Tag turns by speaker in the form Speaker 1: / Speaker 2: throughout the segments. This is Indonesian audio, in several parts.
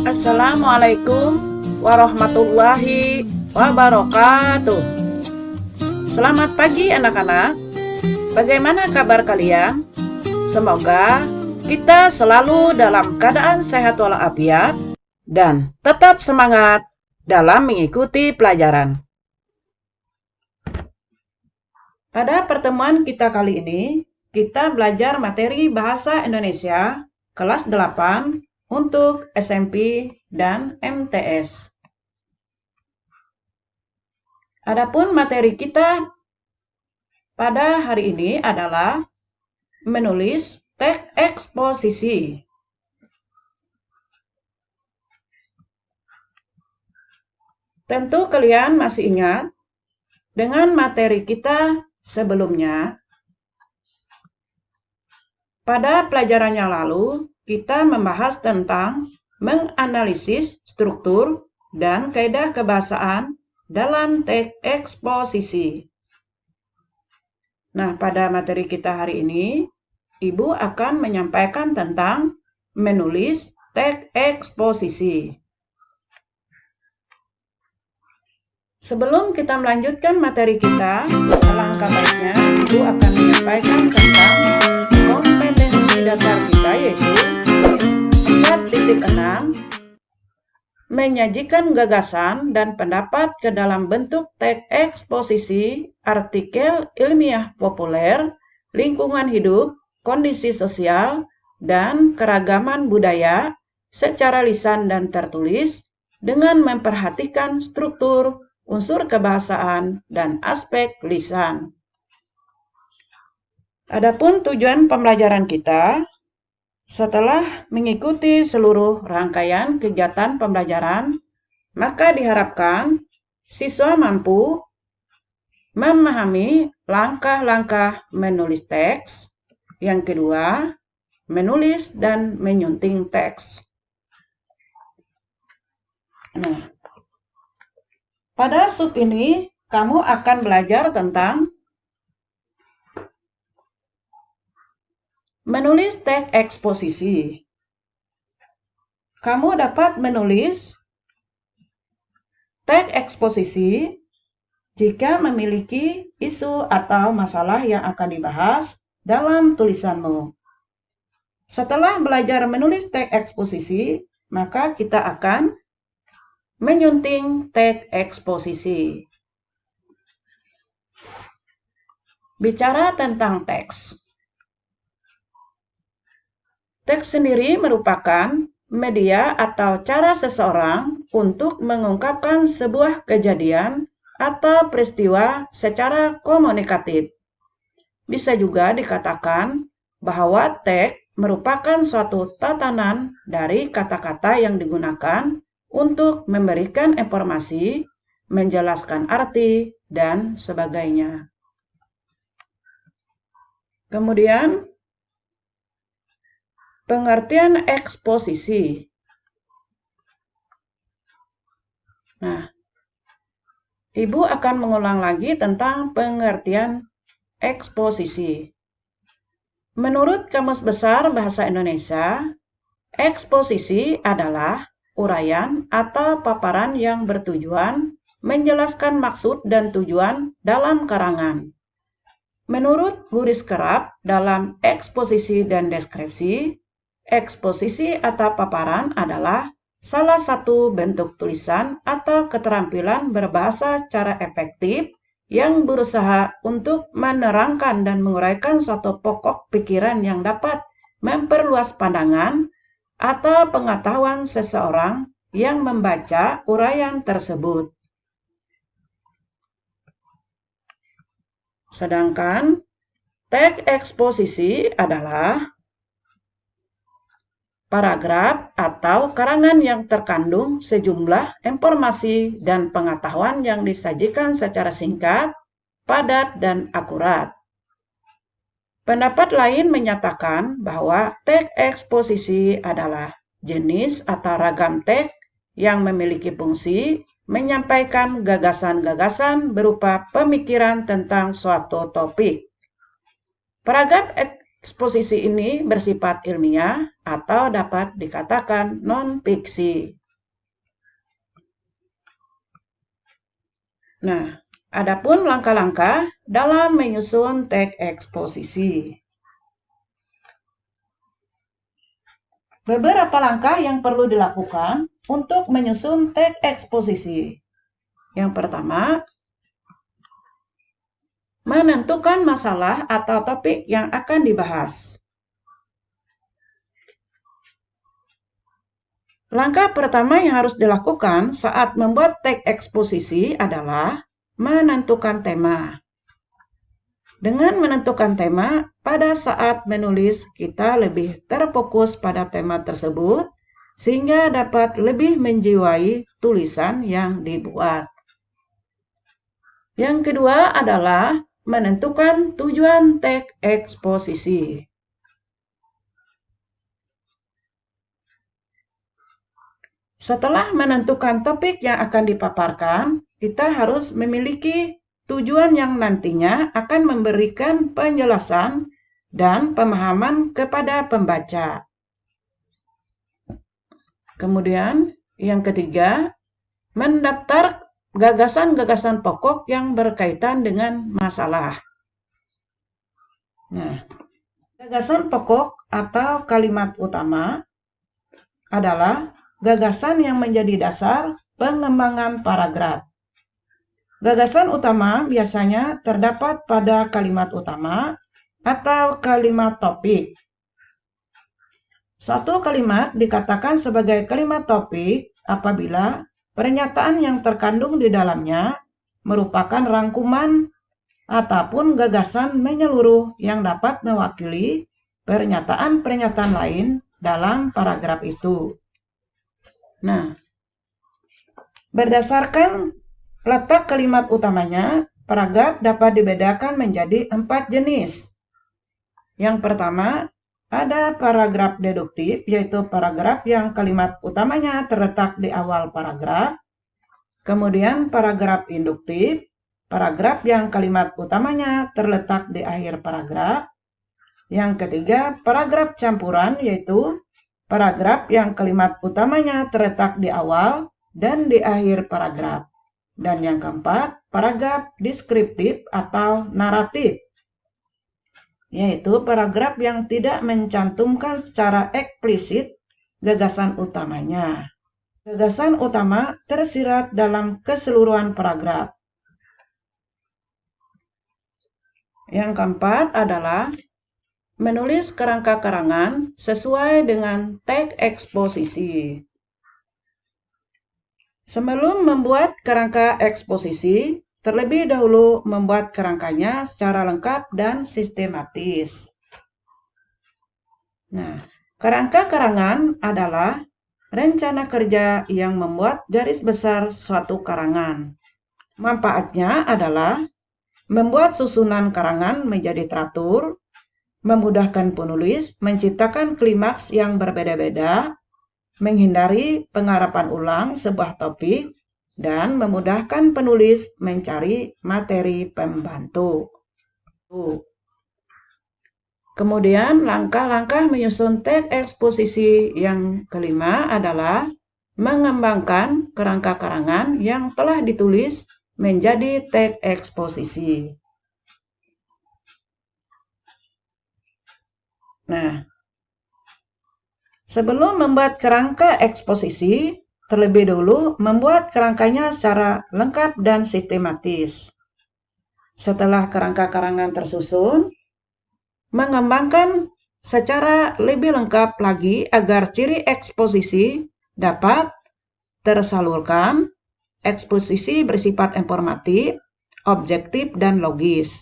Speaker 1: Assalamualaikum warahmatullahi wabarakatuh. Selamat pagi anak-anak. Bagaimana kabar kalian? Semoga kita selalu dalam keadaan sehat walafiat dan tetap semangat dalam mengikuti pelajaran. Pada pertemuan kita kali ini, kita belajar materi Bahasa Indonesia kelas 8 untuk SMP dan MTS. Adapun materi kita pada hari ini adalah menulis teks eksposisi. Tentu kalian masih ingat dengan materi kita sebelumnya. Pada pelajaran yang lalu, kita membahas tentang menganalisis struktur dan kaidah kebahasaan dalam teks eksposisi. Nah, pada materi kita hari ini, Ibu akan menyampaikan tentang menulis teks eksposisi. Sebelum kita melanjutkan materi kita, alangkah baiknya Ibu akan menyampaikan tentang kompetensi dasar kita, yaitu 4.6 menyajikan gagasan dan pendapat ke dalam bentuk teks eksposisi, artikel ilmiah populer, lingkungan hidup, kondisi sosial, dan keragaman budaya secara lisan dan tertulis dengan memperhatikan struktur, unsur kebahasaan, dan aspek lisan. Adapun tujuan pembelajaran kita, setelah mengikuti seluruh rangkaian kegiatan pembelajaran, maka diharapkan siswa mampu memahami langkah-langkah menulis teks. Yang kedua, menulis dan menyunting teks. Nah, pada sub ini kamu akan belajar tentang menulis teks eksposisi. Kamu dapat menulis teks eksposisi jika memiliki isu atau masalah yang akan dibahas dalam tulisanmu. Setelah belajar menulis teks eksposisi, maka kita akan menyunting teks eksposisi. Bicara tentang teks. Teks sendiri merupakan media atau cara seseorang untuk mengungkapkan sebuah kejadian atau peristiwa secara komunikatif. Bisa juga dikatakan bahwa teks merupakan suatu tatanan dari kata-kata yang digunakan untuk memberikan informasi, menjelaskan arti, dan sebagainya. Kemudian, pengertian eksposisi. Nah, Ibu akan mengulang lagi tentang pengertian eksposisi. Menurut Kamus Besar Bahasa Indonesia, eksposisi adalah uraian atau paparan yang bertujuan menjelaskan maksud dan tujuan dalam karangan. Menurut Guris Kerap dalam eksposisi dan deskripsi, eksposisi atau paparan adalah salah satu bentuk tulisan atau keterampilan berbahasa secara efektif yang berusaha untuk menerangkan dan menguraikan suatu pokok pikiran yang dapat memperluas pandangan atau pengetahuan seseorang yang membaca uraian tersebut. Sedangkan teks eksposisi adalah paragraf atau karangan yang terkandung sejumlah informasi dan pengetahuan yang disajikan secara singkat, padat, dan akurat. Pendapat lain menyatakan bahwa teks eksposisi adalah jenis atau ragam teks yang memiliki fungsi menyampaikan gagasan-gagasan berupa pemikiran tentang suatu topik. Paragraf eksposisi ini bersifat ilmiah atau dapat dikatakan non-fiksi. Nah, adapun langkah-langkah dalam menyusun teks eksposisi. Beberapa langkah yang perlu dilakukan untuk menyusun teks eksposisi. Yang pertama, menentukan masalah atau topik yang akan dibahas. Langkah pertama yang harus dilakukan saat membuat teks eksposisi adalah menentukan tema. Dengan menentukan tema, pada saat menulis kita lebih terfokus pada tema tersebut, sehingga dapat lebih menjiwai tulisan yang dibuat. Yang kedua adalah menentukan tujuan teks eksposisi. Setelah menentukan topik yang akan dipaparkan, kita harus memiliki tujuan yang nantinya akan memberikan penjelasan dan pemahaman kepada pembaca. Kemudian, yang ketiga, mendaftar gagasan-gagasan pokok yang berkaitan dengan masalah. Nah, gagasan pokok atau kalimat utama adalah gagasan yang menjadi dasar pengembangan paragraf. Gagasan utama biasanya terdapat pada kalimat utama atau kalimat topik. Suatu kalimat dikatakan sebagai kalimat topik apabila pernyataan yang terkandung di dalamnya merupakan rangkuman ataupun gagasan menyeluruh yang dapat mewakili pernyataan-pernyataan lain dalam paragraf itu. Nah, berdasarkan letak kalimat utamanya, paragraf dapat dibedakan menjadi 4 jenis. Yang pertama, ada paragraf deduktif, yaitu paragraf yang kalimat utamanya terletak di awal paragraf. Kemudian paragraf induktif, paragraf yang kalimat utamanya terletak di akhir paragraf. Yang ketiga, paragraf campuran, yaitu paragraf yang kalimat utamanya terletak di awal dan di akhir paragraf. Dan yang keempat, paragraf deskriptif atau naratif, yaitu paragraf yang tidak mencantumkan secara eksplisit gagasan utamanya. Gagasan utama tersirat dalam keseluruhan paragraf. Yang keempat adalah menulis kerangka karangan sesuai dengan teks eksposisi. Sebelum membuat kerangka eksposisi, terlebih dahulu membuat kerangkanya secara lengkap dan sistematis. Nah, kerangka karangan adalah rencana kerja yang membuat garis besar suatu karangan. Manfaatnya adalah membuat susunan karangan menjadi teratur, memudahkan penulis menciptakan klimaks yang berbeda-beda, menghindari pengarapan ulang sebuah topik, dan memudahkan penulis mencari materi pembantu. Kemudian, langkah-langkah menyusun teks eksposisi yang kelima adalah mengembangkan kerangka karangan yang telah ditulis menjadi teks eksposisi. Nah, sebelum membuat kerangka eksposisi, terlebih dahulu membuat kerangkanya secara lengkap dan sistematis. Setelah kerangka karangan tersusun, mengembangkan secara lebih lengkap lagi agar ciri eksposisi dapat tersalurkan. Eksposisi bersifat informatif, objektif, dan logis.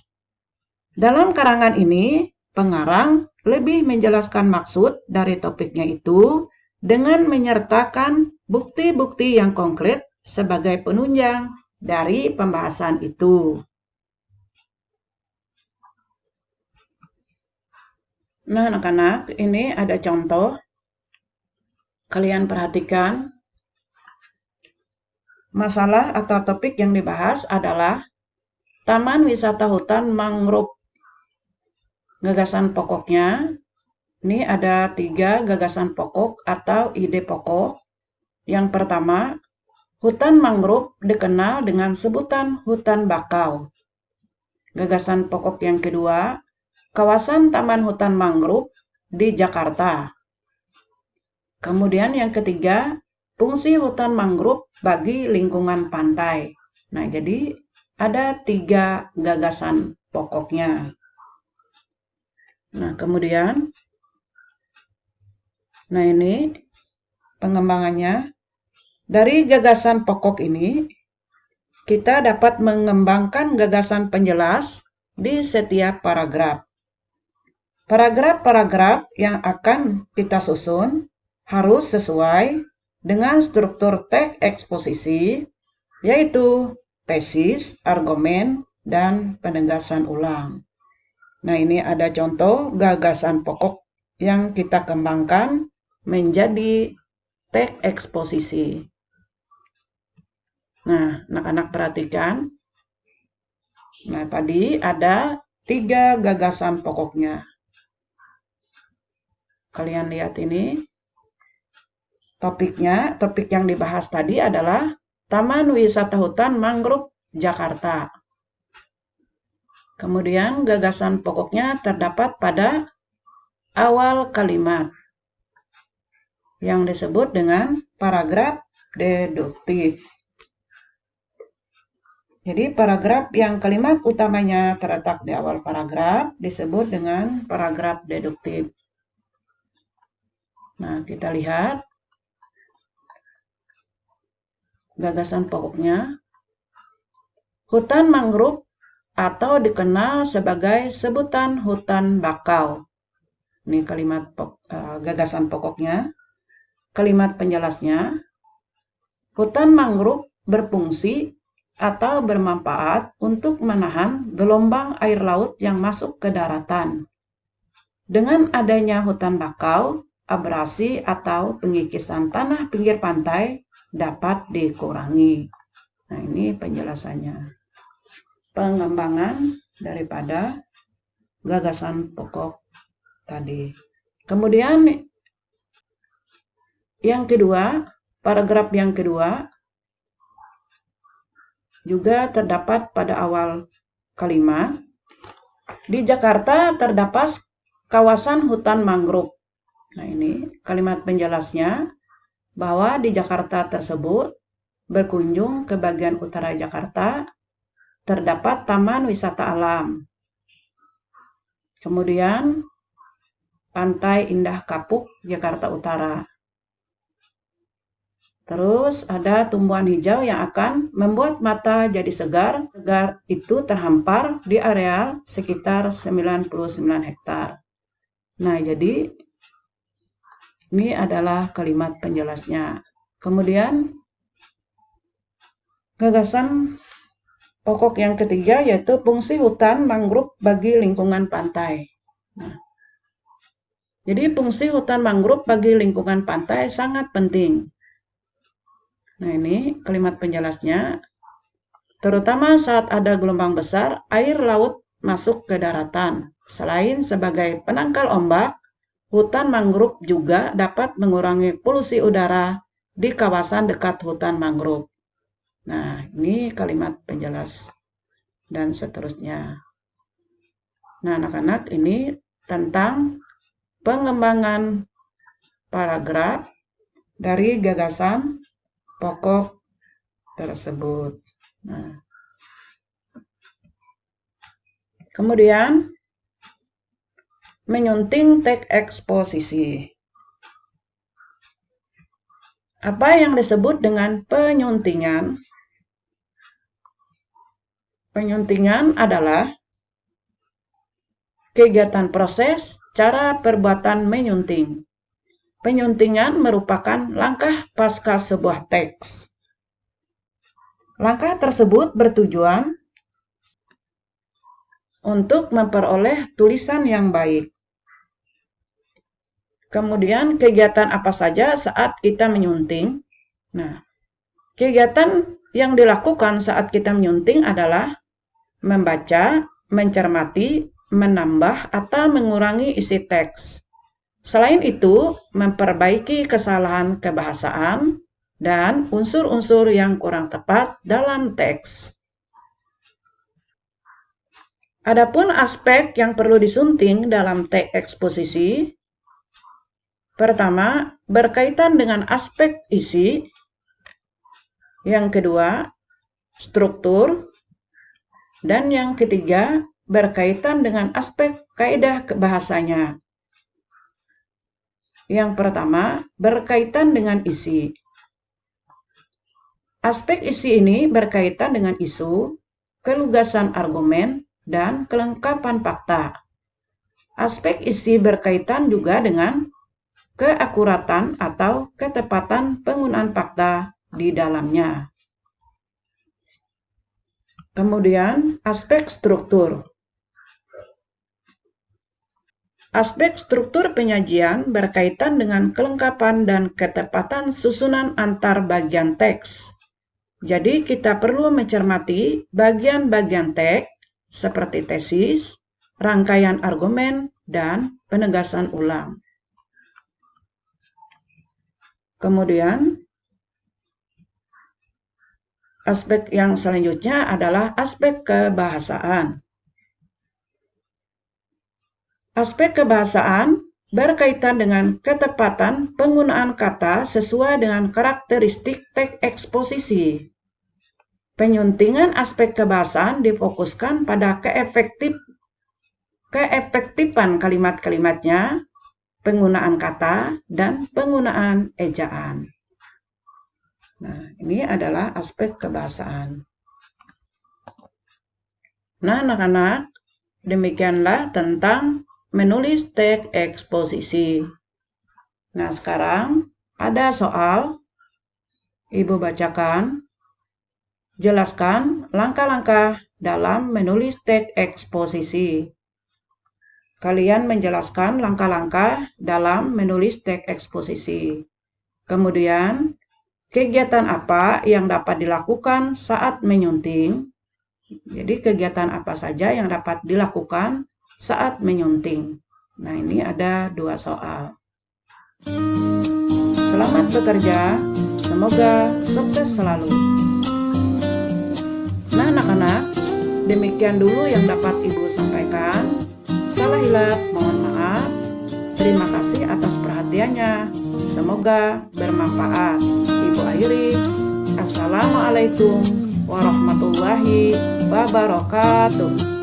Speaker 1: Dalam karangan ini, pengarang lebih menjelaskan maksud dari topiknya itu dengan menyertakan bukti-bukti yang konkret sebagai penunjang dari pembahasan itu. Nah, anak-anak, ini ada contoh. Kalian perhatikan. Masalah atau topik yang dibahas adalah Taman Wisata Hutan Mangrove. Gagasan pokoknya, Ini ada 3 gagasan pokok atau ide pokok. Yang pertama, hutan mangrove dikenal dengan sebutan hutan bakau. Gagasan pokok yang kedua, kawasan taman hutan mangrove di Jakarta. Kemudian yang ketiga, fungsi hutan mangrove bagi lingkungan pantai. Nah, jadi ada 3 gagasan pokoknya. Nah, kemudian, ini pengembangannya. Dari gagasan pokok ini, kita dapat mengembangkan gagasan penjelas di setiap paragraf. Paragraf-paragraf yang akan kita susun harus sesuai dengan struktur teks eksposisi, yaitu tesis, argumen, dan penegasan ulang. Nah, ini ada contoh gagasan pokok yang kita kembangkan menjadi teks eksposisi. Nah, anak-anak perhatikan. Nah, tadi ada 3 gagasan pokoknya. Kalian lihat ini. Topik yang dibahas tadi adalah Taman Wisata Hutan Mangrove Jakarta. Kemudian gagasan pokoknya terdapat pada awal kalimat yang disebut dengan paragraf deduktif. Jadi paragraf yang kalimat utamanya terletak di awal paragraf disebut dengan paragraf deduktif. Nah, kita lihat gagasan pokoknya. Hutan mangrove atau dikenal sebagai sebutan hutan bakau. Ini kalimat gagasan pokoknya. Kalimat penjelasnya, hutan mangrove berfungsi atau bermanfaat untuk menahan gelombang air laut yang masuk ke daratan. Dengan adanya hutan bakau, abrasi atau pengikisan tanah pinggir pantai dapat dikurangi. Nah, ini penjelasannya. Pengembangan daripada gagasan pokok tadi. Kemudian yang kedua, paragraf yang kedua juga terdapat pada awal kalimat. Di Jakarta terdapat kawasan hutan mangrove. Nah, ini kalimat penjelasnya bahwa di Jakarta tersebut berkunjung ke bagian utara Jakarta terdapat Taman Wisata Alam. Kemudian Pantai Indah Kapuk, Jakarta Utara. Terus ada tumbuhan hijau yang akan membuat mata jadi segar. Segar itu terhampar di areal sekitar 99 hektar. Nah, jadi ini adalah kalimat penjelasnya. Kemudian gagasan pokok yang ketiga yaitu fungsi hutan mangrove bagi lingkungan pantai. Nah, jadi fungsi hutan mangrove bagi lingkungan pantai sangat penting. Nah, ini kalimat penjelasnya. Terutama saat ada gelombang besar, air laut masuk ke daratan. Selain sebagai penangkal ombak, hutan mangrove juga dapat mengurangi polusi udara di kawasan dekat hutan mangrove. Nah, ini kalimat penjelas dan seterusnya. Nah, anak-anak, ini tentang pengembangan paragraf dari gagasan pokok tersebut. Nah, kemudian menyunting teks eksposisi. Apa yang disebut dengan penyuntingan? Penyuntingan adalah kegiatan proses cara perbuatan menyunting. Penyuntingan merupakan langkah pasca sebuah teks. Langkah tersebut bertujuan untuk memperoleh tulisan yang baik. Kemudian kegiatan apa saja saat kita menyunting? Nah, kegiatan yang dilakukan saat kita menyunting adalah membaca, mencermati, menambah, atau mengurangi isi teks. Selain itu, memperbaiki kesalahan kebahasaan dan unsur-unsur yang kurang tepat dalam teks. Adapun aspek yang perlu disunting dalam teks eksposisi, pertama, berkaitan dengan aspek isi. Yang kedua, struktur. Dan yang ketiga, berkaitan dengan aspek kaidah bahasanya. Yang pertama, berkaitan dengan isi. Aspek isi ini berkaitan dengan isu, kelugasan argumen, dan kelengkapan fakta. Aspek isi berkaitan juga dengan keakuratan atau ketepatan penggunaan fakta di dalamnya. Kemudian, aspek struktur. Aspek struktur penyajian berkaitan dengan kelengkapan dan ketepatan susunan antar bagian teks. Jadi, kita perlu mencermati bagian-bagian teks seperti tesis, rangkaian argumen, dan penegasan ulang. Kemudian, aspek yang selanjutnya adalah aspek kebahasaan. Aspek kebahasaan berkaitan dengan ketepatan penggunaan kata sesuai dengan karakteristik teks eksposisi. Penyuntingan aspek kebahasaan difokuskan pada keefektifan kalimat-kalimatnya, penggunaan kata, dan penggunaan ejaan. Nah, ini adalah aspek kebahasaan. Nah, anak-anak, demikianlah tentang menulis teks eksposisi. Nah, sekarang ada soal. Ibu bacakan. Jelaskan langkah-langkah dalam menulis teks eksposisi. Kalian menjelaskan langkah-langkah dalam menulis teks eksposisi. Kemudian, kegiatan apa yang dapat dilakukan saat menyunting? Jadi, kegiatan apa saja yang dapat dilakukan saat menyunting? Nah, ini ada 2 soal. Selamat bekerja, semoga sukses selalu. Nah, anak-anak, demikian dulu yang dapat Ibu sampaikan. Salah hilap, mohon maaf. Terima kasih atas perhatiannya. Semoga bermanfaat. Ibu akhiri. Assalamualaikum warahmatullahi wabarakatuh.